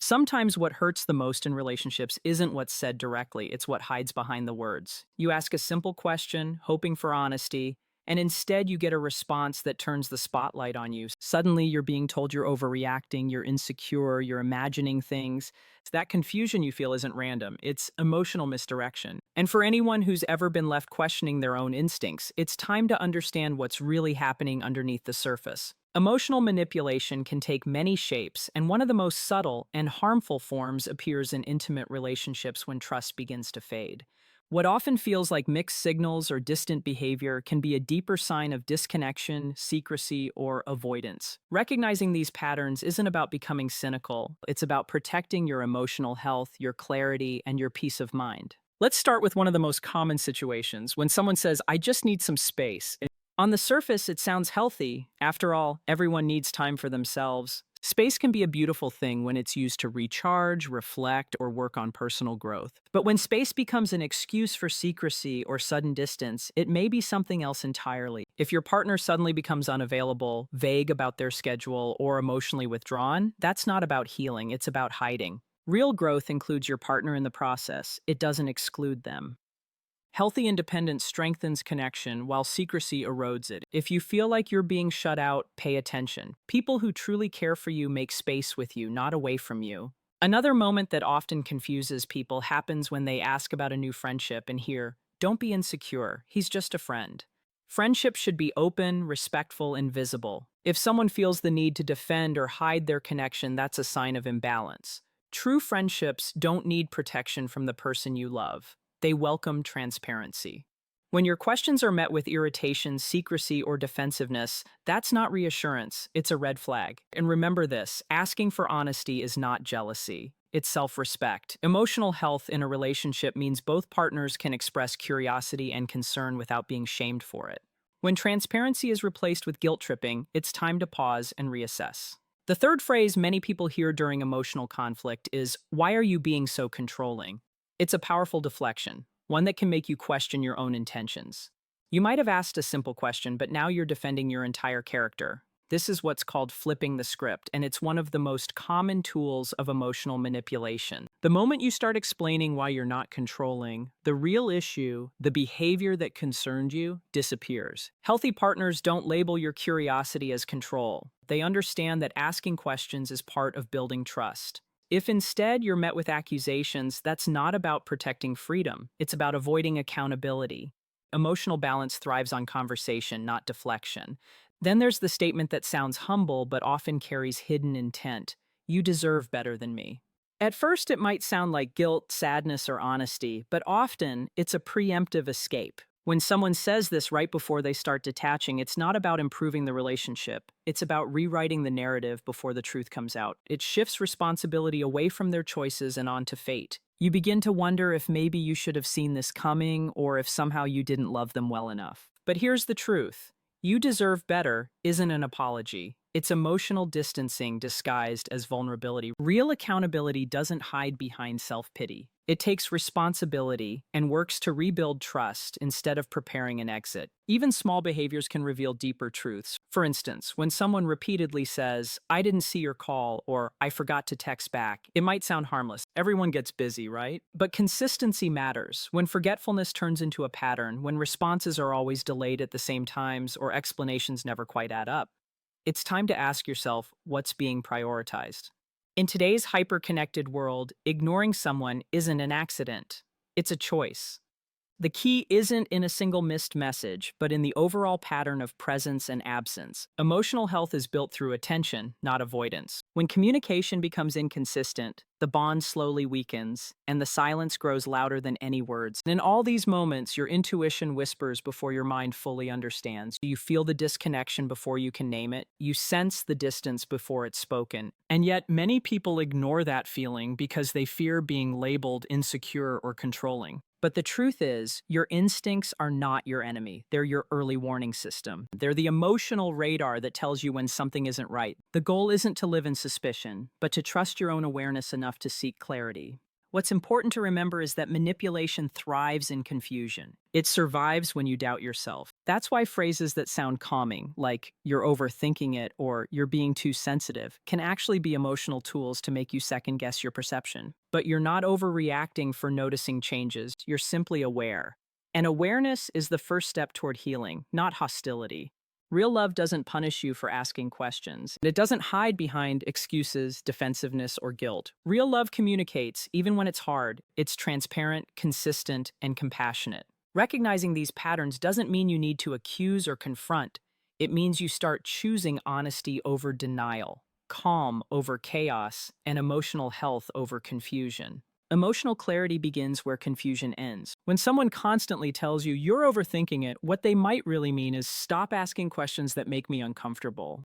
Sometimes what hurts the most in relationships isn't what's said directly, it's what hides behind the words. You ask a simple question, hoping for honesty, and instead you get a response that turns the spotlight on you. Suddenly you're being told you're overreacting, you're insecure, you're imagining things. That confusion you feel isn't random, it's emotional misdirection. And for anyone who's ever been left questioning their own instincts, it's time to understand what's really happening underneath the surface. Emotional manipulation can take many shapes, and one of the most subtle and harmful forms appears in intimate relationships when trust begins to fade. What often feels like mixed signals or distant behavior can be a deeper sign of disconnection, secrecy, or avoidance. Recognizing these patterns isn't about becoming cynical, it's about protecting your emotional health, your clarity, and your peace of mind. Let's start with one of the most common situations when someone says, "I just need some space." On the surface, it sounds healthy. After all, everyone needs time for themselves. Space can be a beautiful thing when it's used to recharge, reflect, or work on personal growth. But when space becomes an excuse for secrecy or sudden distance, it may be something else entirely. If your partner suddenly becomes unavailable, vague about their schedule, or emotionally withdrawn, that's not about healing, it's about hiding. Real growth includes your partner in the process. It doesn't exclude them. Healthy independence strengthens connection while secrecy erodes it. If you feel like you're being shut out, pay attention. People who truly care for you make space with you, not away from you. Another moment that often confuses people happens when they ask about a new friendship and hear, "Don't be insecure, he's just a friend." Friendships should be open, respectful, and visible. If someone feels the need to defend or hide their connection, that's a sign of imbalance. True friendships don't need protection from the person you love. They welcome transparency. When your questions are met with irritation, secrecy, or defensiveness, that's not reassurance, it's a red flag. And remember this, asking for honesty is not jealousy, it's self-respect. Emotional health in a relationship means both partners can express curiosity and concern without being shamed for it. When transparency is replaced with guilt tripping, it's time to pause and reassess. The third phrase many people hear during emotional conflict is, "Why are you being so controlling?" It's a powerful deflection, one that can make you question your own intentions. You might have asked a simple question, but now you're defending your entire character. This is what's called flipping the script, and it's one of the most common tools of emotional manipulation. The moment you start explaining why you're not controlling, the real issue, the behavior that concerned you, disappears. Healthy partners don't label your curiosity as control. They understand that asking questions is part of building trust. If instead you're met with accusations, that's not about protecting freedom. It's about avoiding accountability. Emotional balance thrives on conversation, not deflection. Then there's the statement that sounds humble but often carries hidden intent. "You deserve better than me." At first, it might sound like guilt, sadness, or honesty, but often it's a preemptive escape. When someone says this right before they start detaching, it's not about improving the relationship. It's about rewriting the narrative before the truth comes out. It shifts responsibility away from their choices and onto fate. You begin to wonder if maybe you should have seen this coming or if somehow you didn't love them well enough. But here's the truth. "You deserve better" isn't an apology. It's emotional distancing disguised as vulnerability. Real accountability doesn't hide behind self-pity. It takes responsibility and works to rebuild trust instead of preparing an exit. Even small behaviors can reveal deeper truths. For instance, when someone repeatedly says, "I didn't see your call," or "I forgot to text back," it might sound harmless. Everyone gets busy, right? But consistency matters. When forgetfulness turns into a pattern, when responses are always delayed at the same times, or explanations never quite add up, it's time to ask yourself what's being prioritized. In today's hyper-connected world, ignoring someone isn't an accident. It's a choice. The key isn't in a single missed message, but in the overall pattern of presence and absence. Emotional health is built through attention, not avoidance. When communication becomes inconsistent, the bond slowly weakens, and the silence grows louder than any words. In all these moments, your intuition whispers before your mind fully understands. You feel the disconnection before you can name it. You sense the distance before it's spoken. And yet, many people ignore that feeling because they fear being labeled insecure or controlling. But the truth is, your instincts are not your enemy. They're your early warning system. They're the emotional radar that tells you when something isn't right. The goal isn't to live in suspicion, but to trust your own awareness enough to seek clarity. What's important to remember is that manipulation thrives in confusion. It survives when you doubt yourself. That's why phrases that sound calming, like "you're overthinking it" or "you're being too sensitive," can actually be emotional tools to make you second guess your perception. But you're not overreacting for noticing changes, you're simply aware. And awareness is the first step toward healing, not hostility. Real love doesn't punish you for asking questions. It doesn't hide behind excuses, defensiveness, or guilt. Real love communicates, even when it's hard. It's transparent, consistent, and compassionate. Recognizing these patterns doesn't mean you need to accuse or confront. It means you start choosing honesty over denial, calm over chaos, and emotional health over confusion. Emotional clarity begins where confusion ends. When someone constantly tells you you're overthinking it, what they might really mean is stop asking questions that make me uncomfortable.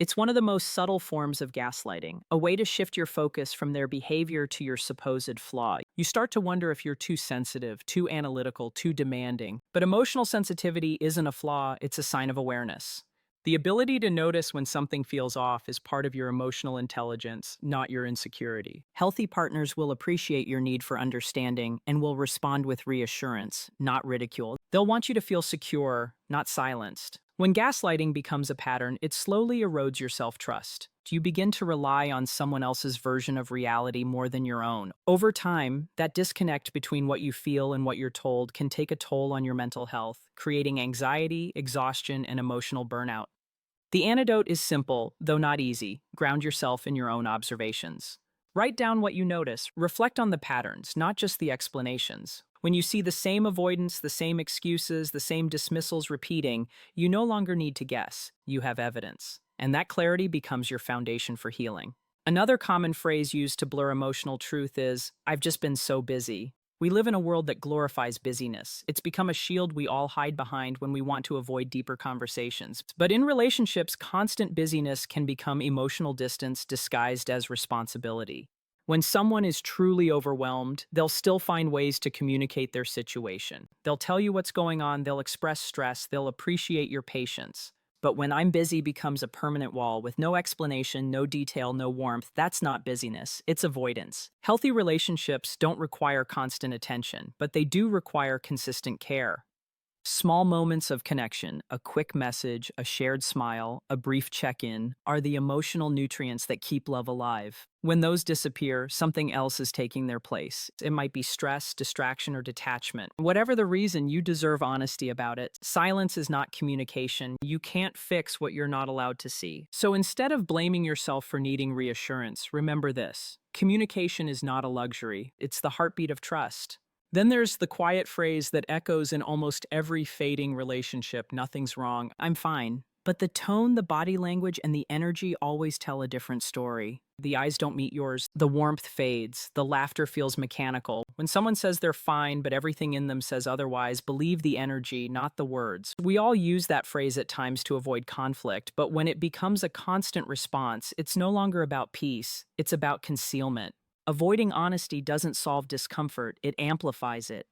It's one of the most subtle forms of gaslighting, a way to shift your focus from their behavior to your supposed flaw. You start to wonder if you're too sensitive, too analytical, too demanding. But emotional sensitivity isn't a flaw, it's a sign of awareness. The ability to notice when something feels off is part of your emotional intelligence, not your insecurity. Healthy partners will appreciate your need for understanding and will respond with reassurance, not ridicule. They'll want you to feel secure, not silenced. When gaslighting becomes a pattern, it slowly erodes your self-trust. You begin to rely on someone else's version of reality more than your own. Over time, that disconnect between what you feel and what you're told can take a toll on your mental health, creating anxiety, exhaustion, and emotional burnout. The antidote is simple, though not easy. Ground yourself in your own observations. Write down what you notice. Reflect on the patterns, not just the explanations. When you see the same avoidance, the same excuses, the same dismissals repeating, you no longer need to guess. You have evidence. And that clarity becomes your foundation for healing. Another common phrase used to blur emotional truth is, "I've just been so busy." We live in a world that glorifies busyness. It's become a shield we all hide behind when we want to avoid deeper conversations. But in relationships, constant busyness can become emotional distance disguised as responsibility. When someone is truly overwhelmed, they'll still find ways to communicate their situation. They'll tell you what's going on, they'll express stress, they'll appreciate your patience. But when "I'm busy" becomes a permanent wall with no explanation, no detail, no warmth, that's not busyness, it's avoidance. Healthy relationships don't require constant attention, but they do require consistent care. Small moments of connection, a quick message, a shared smile, a brief check-in, are the emotional nutrients that keep love alive. When those disappear, something else is taking their place. It might be stress, distraction, or detachment. Whatever the reason, you deserve honesty about it. Silence is not communication. You can't fix what you're not allowed to see. So instead of blaming yourself for needing reassurance, remember this: communication is not a luxury. It's the heartbeat of trust. Then there's the quiet phrase that echoes in almost every fading relationship: "Nothing's wrong, I'm fine." But the tone, the body language, and the energy always tell a different story. The eyes don't meet yours, the warmth fades, the laughter feels mechanical. When someone says they're fine, but everything in them says otherwise, believe the energy, not the words. We all use that phrase at times to avoid conflict, but when it becomes a constant response, it's no longer about peace, it's about concealment. Avoiding honesty doesn't solve discomfort, it amplifies it.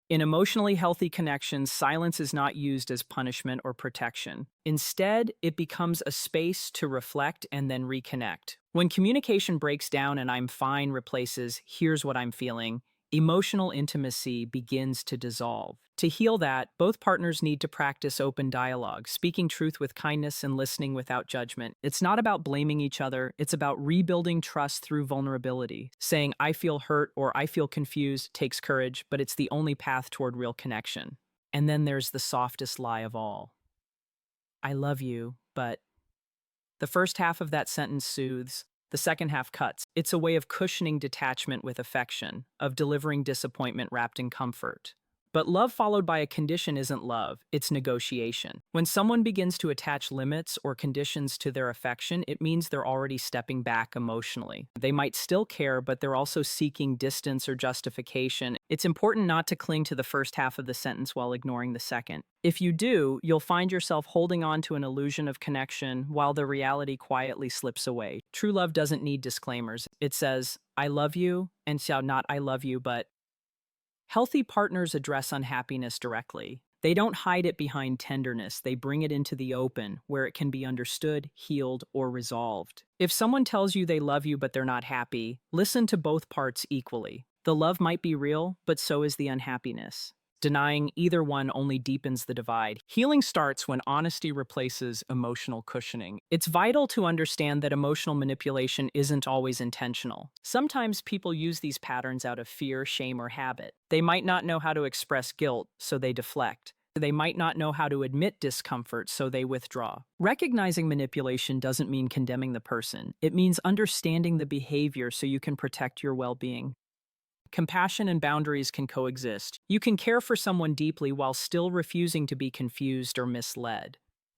In emotionally healthy connections, silence is not used as punishment or protection. Instead, it becomes a space to reflect and then reconnect. When communication breaks down and "I'm fine" replaces "here's what I'm feeling," emotional intimacy begins to dissolve. To heal that, both partners need to practice open dialogue, speaking truth with kindness and listening without judgment. It's not about blaming each other, it's about rebuilding trust through vulnerability. Saying "I feel hurt" or "I feel confused" takes courage, but it's the only path toward real connection. And then there's the softest lie of all: "I love you, but..." The first half of that sentence soothes, the second half cuts. It's a way of cushioning detachment with affection, of delivering disappointment wrapped in comfort. But love followed by a condition isn't love, it's negotiation. When someone begins to attach limits or conditions to their affection, it means they're already stepping back emotionally. They might still care, but they're also seeking distance or justification. It's important not to cling to the first half of the sentence while ignoring the second. If you do, you'll find yourself holding on to an illusion of connection while the reality quietly slips away. True love doesn't need disclaimers. It says, "I love you," and shall not "I love you, but..." Healthy partners address unhappiness directly. They don't hide it behind tenderness, they bring it into the open, where it can be understood, healed, or resolved. If someone tells you they love you but they're not happy, listen to both parts equally. The love might be real, but so is the unhappiness. Denying either one only deepens the divide. Healing starts when honesty replaces emotional cushioning. It's vital to understand that emotional manipulation isn't always intentional. Sometimes people use these patterns out of fear, shame, or habit. They might not know how to express guilt, so they deflect. They might not know how to admit discomfort, so they withdraw. Recognizing manipulation doesn't mean condemning the person. It means understanding the behavior so you can protect your well-being. Compassion and boundaries can coexist. You can care for someone deeply while still refusing to be confused or misled.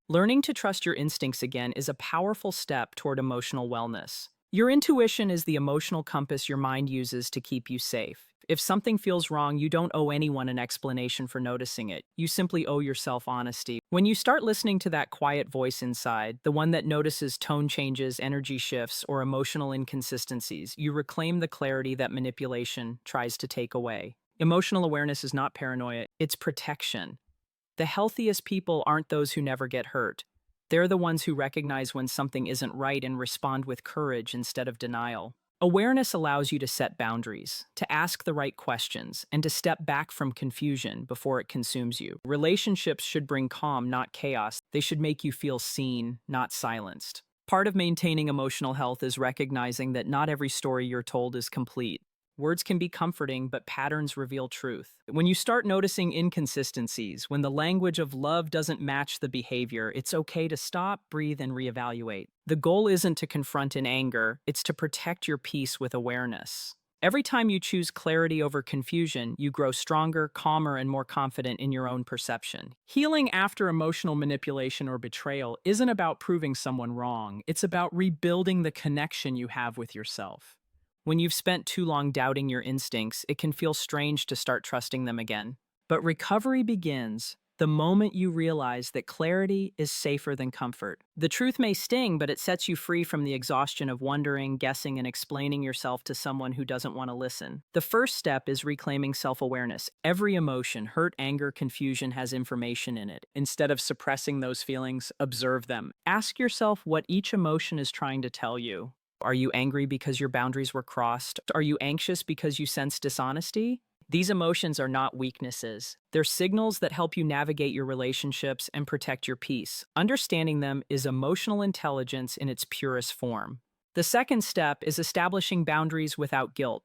Learning to trust your instincts again is a powerful step toward emotional wellness. Your intuition is the emotional compass your mind uses to keep you safe. If something feels wrong, you don't owe anyone an explanation for noticing it. You simply owe yourself honesty. When you start listening to that quiet voice inside, the one that notices tone changes, energy shifts, or emotional inconsistencies, you reclaim the clarity that manipulation tries to take away. Emotional awareness is not paranoia, it's protection. The healthiest people aren't those who never get hurt. They're the ones who recognize when something isn't right and respond with courage instead of denial. Awareness allows you to set boundaries, to ask the right questions, and to step back from confusion before it consumes you. Relationships should bring calm, not chaos. They should make you feel seen, not silenced. Part of maintaining emotional health is recognizing that not every story you're told is complete. Words can be comforting, but patterns reveal truth. When you start noticing inconsistencies, when the language of love doesn't match the behavior, it's okay to stop, breathe, and reevaluate. The goal isn't to confront in anger, it's to protect your peace with awareness. Every time you choose clarity over confusion, you grow stronger, calmer, and more confident in your own perception. Healing after emotional manipulation or betrayal isn't about proving someone wrong, it's about rebuilding the connection you have with yourself. When you've spent too long doubting your instincts, it can feel strange to start trusting them again. But recovery begins the moment you realize that clarity is safer than comfort. The truth may sting, but it sets you free from the exhaustion of wondering, guessing, and explaining yourself to someone who doesn't want to listen. The first step is reclaiming self-awareness. Every emotion, hurt, anger, confusion, has information in it. Instead of suppressing those feelings, observe them. Ask yourself what each emotion is trying to tell you. Are you angry because your boundaries were crossed? Are you anxious because you sense dishonesty? These emotions are not weaknesses. They're signals that help you navigate your relationships and protect your peace. Understanding them is emotional intelligence in its purest form. The second step is establishing boundaries without guilt.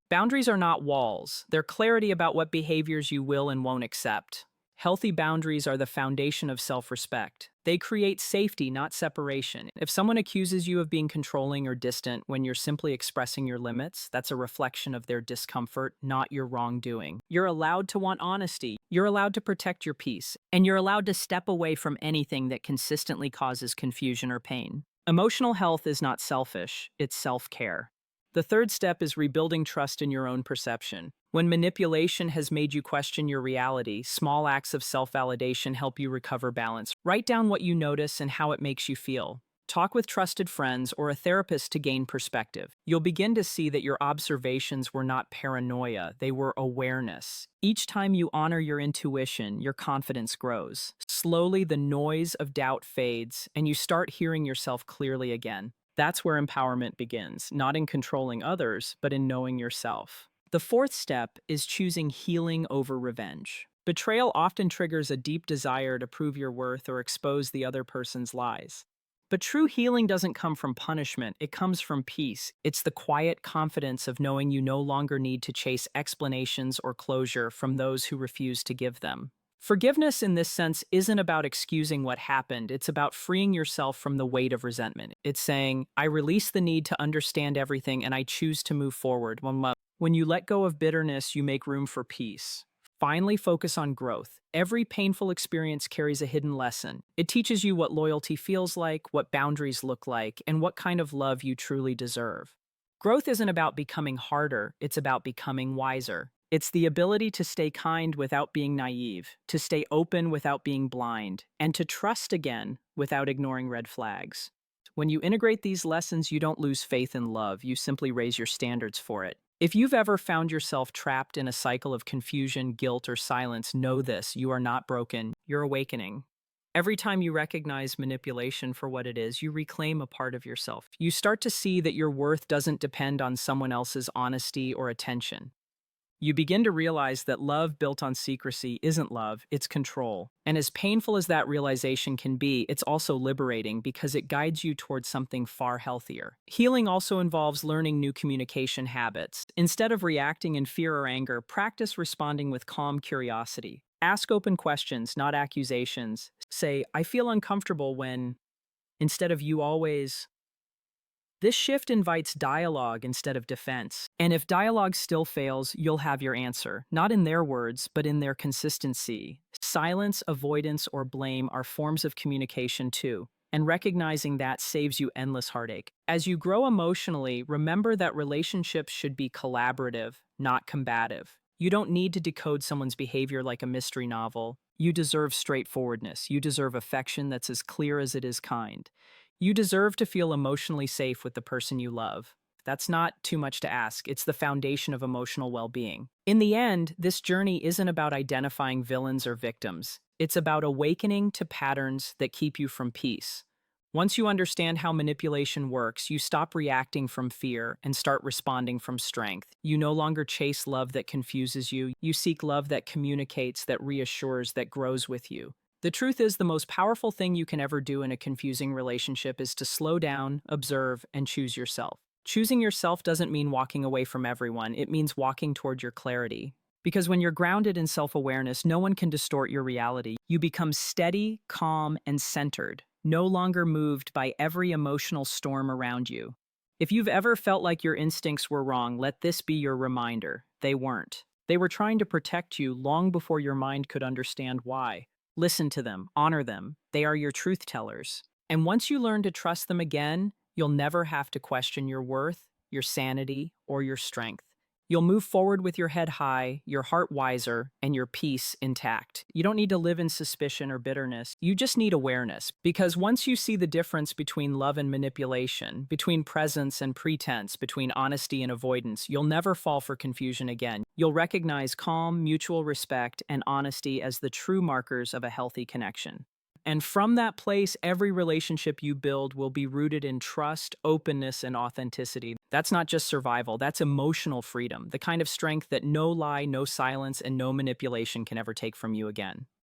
Boundaries are not walls. They're clarity about what behaviors you will and won't accept. Healthy boundaries are the foundation of self-respect. They create safety, not separation. If someone accuses you of being controlling or distant when you're simply expressing your limits, that's a reflection of their discomfort, not your wrongdoing. You're allowed to want honesty. You're allowed to protect your peace. And you're allowed to step away from anything that consistently causes confusion or pain. Emotional health is not selfish, it's self-care. The third step is rebuilding trust in your own perception. When manipulation has made you question your reality, small acts of self-validation help you recover balance. Write down what you notice and how it makes you feel. Talk with trusted friends or a therapist to gain perspective. You'll begin to see that your observations were not paranoia, they were awareness. Each time you honor your intuition, your confidence grows. Slowly, the noise of doubt fades, and you start hearing yourself clearly again. That's where empowerment begins, not in controlling others, but in knowing yourself. The fourth step is choosing healing over revenge. Betrayal often triggers a deep desire to prove your worth or expose the other person's lies. But true healing doesn't come from punishment, it comes from peace. It's the quiet confidence of knowing you no longer need to chase explanations or closure from those who refuse to give them. Forgiveness in this sense isn't about excusing what happened, it's about freeing yourself from the weight of resentment. It's saying, I release the need to understand everything and I choose to move forward. When you let go of bitterness, you make room for peace. Finally, focus on growth. Every painful experience carries a hidden lesson. It teaches you what loyalty feels like, what boundaries look like, and what kind of love you truly deserve. Growth isn't about becoming harder, it's about becoming wiser. It's the ability to stay kind without being naive, to stay open without being blind, and to trust again without ignoring red flags. When you integrate these lessons, you don't lose faith in love, you simply raise your standards for it. If you've ever found yourself trapped in a cycle of confusion, guilt, or silence, know this: you are not broken, you're awakening. Every time you recognize manipulation for what it is, you reclaim a part of yourself. You start to see that your worth doesn't depend on someone else's honesty or attention. You begin to realize that love built on secrecy isn't love, it's control. And as painful as that realization can be, it's also liberating because it guides you towards something far healthier. Healing also involves learning new communication habits. Instead of reacting in fear or anger, practice responding with calm curiosity. Ask open questions, not accusations. Say, I feel uncomfortable when, instead of you always. This shift invites dialogue instead of defense. And if dialogue still fails, you'll have your answer, not in their words, but in their consistency. Silence, avoidance, or blame are forms of communication too, and recognizing that saves you endless heartache. As you grow emotionally, remember that relationships should be collaborative, not combative. You don't need to decode someone's behavior like a mystery novel. You deserve straightforwardness. You deserve affection that's as clear as it is kind. You deserve to feel emotionally safe with the person you love. That's not too much to ask. It's the foundation of emotional well-being. In the end, this journey isn't about identifying villains or victims. It's about awakening to patterns that keep you from peace. Once you understand how manipulation works, you stop reacting from fear and start responding from strength. You no longer chase love that confuses you. You seek love that communicates, that reassures, that grows with you. The truth is, the most powerful thing you can ever do in a confusing relationship is to slow down, observe, and choose yourself. Choosing yourself doesn't mean walking away from everyone, it means walking toward your clarity. Because when you're grounded in self-awareness, no one can distort your reality. You become steady, calm, and centered, no longer moved by every emotional storm around you. If you've ever felt like your instincts were wrong, let this be your reminder. They weren't. They were trying to protect you long before your mind could understand why. Listen to them, honor them. They are your truth tellers. And once you learn to trust them again, you'll never have to question your worth, your sanity, or your strength. You'll move forward with your head high, your heart wiser, and your peace intact. You don't need to live in suspicion or bitterness. You just need awareness. Because once you see the difference between love and manipulation, between presence and pretense, between honesty and avoidance, you'll never fall for confusion again. You'll recognize calm, mutual respect, and honesty as the true markers of a healthy connection. And from that place, every relationship you build will be rooted in trust, openness, and authenticity. That's not just survival, that's emotional freedom, the kind of strength that no lie, no silence, and no manipulation can ever take from you again.